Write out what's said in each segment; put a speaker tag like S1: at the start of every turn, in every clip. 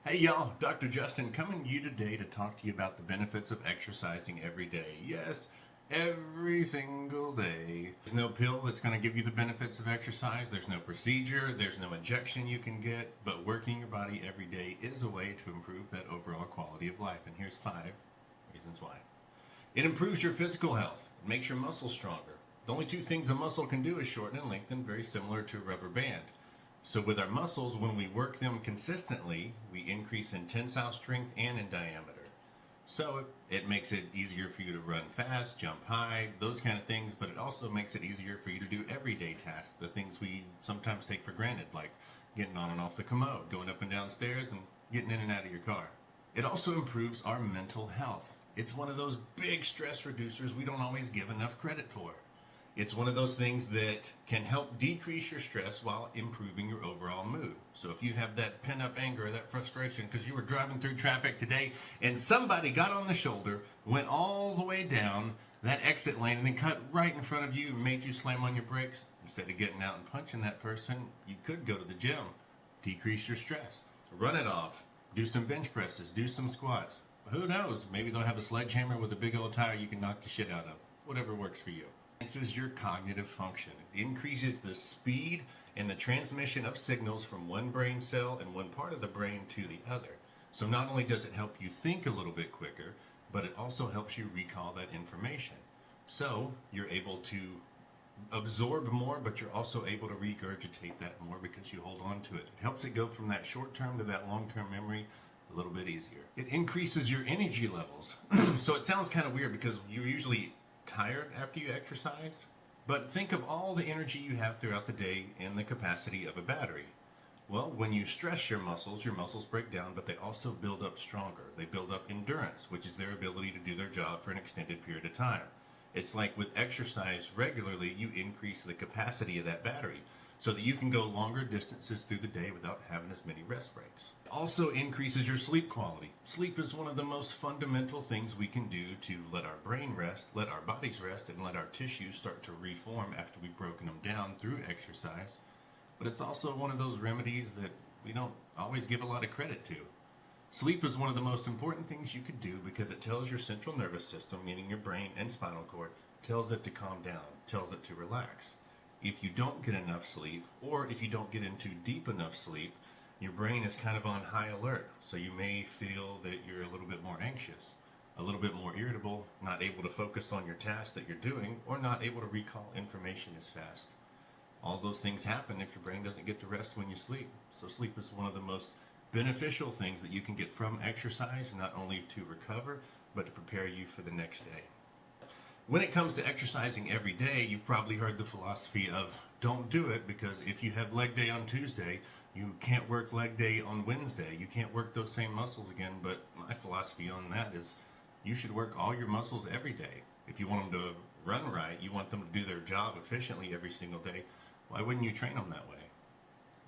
S1: Hey y'all, Dr. Justin coming to you today to talk to you about the benefits of exercising every day. Yes, every single day. There's no pill that's going to give you the benefits of exercise. There's no procedure. There's no injection you can get. But working your body every day is a way to improve that overall quality of life. And here's 5 reasons why. It improves your physical health. It makes your muscles stronger. The only 2 things a muscle can do is shorten and lengthen, very similar to a rubber band. So with our muscles, when we work them consistently, we increase in tensile strength and in diameter. So it makes it easier for you to run fast, jump high, those kind of things, but it also makes it easier for you to do everyday tasks, the things we sometimes take for granted, like getting on and off the commode, going up and down stairs, and getting in and out of your car. It also improves our mental health. It's one of those big stress reducers we don't always give enough credit for. It's one of those things that can help decrease your stress while improving your overall mood. So if you have that pent-up anger, that frustration because you were driving through traffic today and somebody got on the shoulder, went all the way down that exit lane and then cut right in front of you and made you slam on your brakes, instead of getting out and punching that person, you could go to the gym, decrease your stress, run it off, do some bench presses, do some squats. Who knows? Maybe they'll have a sledgehammer with a big old tire you can knock the shit out of. Whatever works for you. Enhances your cognitive function. It increases the speed and the transmission of signals from one brain cell and one part of the brain to the other. So not only does it help you think a little bit quicker, but it also helps you recall that information. So you're able to absorb more, but you're also able to regurgitate that more because you hold on to it. It helps it go from that short term to that long term memory a little bit easier. It increases your energy levels. So it sounds kind of weird because you're usually tired after you exercise, but think of all the energy you have throughout the day in the capacity of a battery. Well, when you stress your muscles break down, but they also build up stronger. They build up endurance, which is their ability to do their job for an extended period of time. It's like with exercise regularly, you increase the capacity of that battery so that you can go longer distances through the day without having as many rest breaks. It also increases your sleep quality. Sleep is one of the most fundamental things we can do to let our brain rest, let our bodies rest, and let our tissues start to reform after we've broken them down through exercise. But it's also one of those remedies that we don't always give a lot of credit to. Sleep is one of the most important things you could do because it tells your central nervous system, meaning your brain and spinal cord, tells it to calm down, tells it to relax. If you don't get enough sleep, or if you don't get into deep enough sleep, your brain is kind of on high alert. So you may feel that you're a little bit more anxious, a little bit more irritable, not able to focus on your task that you're doing, or not able to recall information as fast. All those things happen if your brain doesn't get to rest when you sleep. So sleep is one of the most beneficial things that you can get from exercise, not only to recover, but to prepare you for the next day. When it comes to exercising every day, you've probably heard the philosophy of don't do it because if you have leg day on Tuesday, you can't work leg day on Wednesday. You can't work those same muscles again. But my philosophy on that is you should work all your muscles every day. If you want them to run right, you want them to do their job efficiently every single day, why wouldn't you train them that way?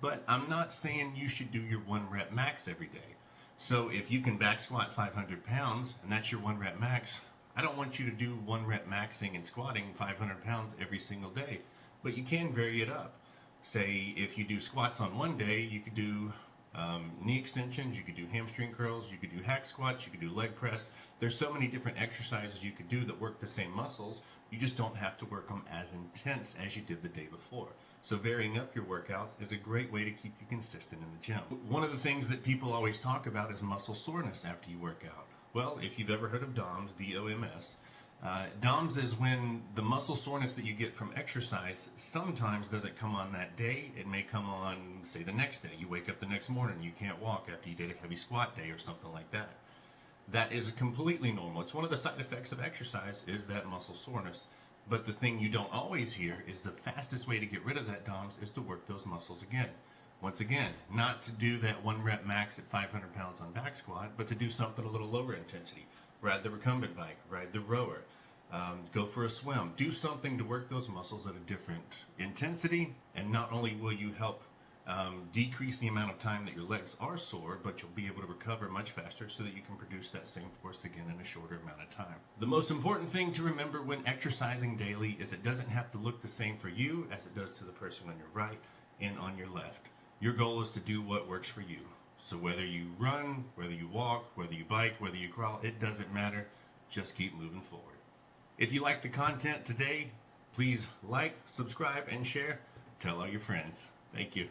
S1: But I'm not saying you should do your 1 rep max every day. So if you can back squat 500 pounds and that's your 1 rep max, I don't want you to do 1 rep maxing and squatting 500 pounds every single day, but you can vary it up. Say if you do squats on one day, you could do knee extensions, you could do hamstring curls, you could do hack squats, you could do leg press. There's so many different exercises you could do that work the same muscles. You just don't have to work them as intense as you did the day before. So varying up your workouts is a great way to keep you consistent in the gym. One of the things that people always talk about is muscle soreness after you work out. Well, if you've ever heard of DOMS, D-O-M-S, DOMS is when the muscle soreness that you get from exercise sometimes doesn't come on that day. It may come on, say, the next day. You wake up the next morning, you can't walk after you did a heavy squat day or something like that. That is completely normal. It's one of the side effects of exercise is that muscle soreness. But the thing you don't always hear is the fastest way to get rid of that DOMS is to work those muscles again. Once again, not to do that 1 rep max at 500 pounds on back squat, but to do something a little lower intensity. Ride the recumbent bike, ride the rower, go for a swim. Do something to work those muscles at a different intensity, and not only will you help decrease the amount of time that your legs are sore, but you'll be able to recover much faster so that you can produce that same force again in a shorter amount of time. The most important thing to remember when exercising daily is it doesn't have to look the same for you as it does to the person on your right and on your left. Your goal is to do what works for you. So whether you run, whether you walk, whether you bike, whether you crawl, it doesn't matter. Just keep moving forward. If you like the content today, please like, subscribe, and share. Tell all your friends. Thank you.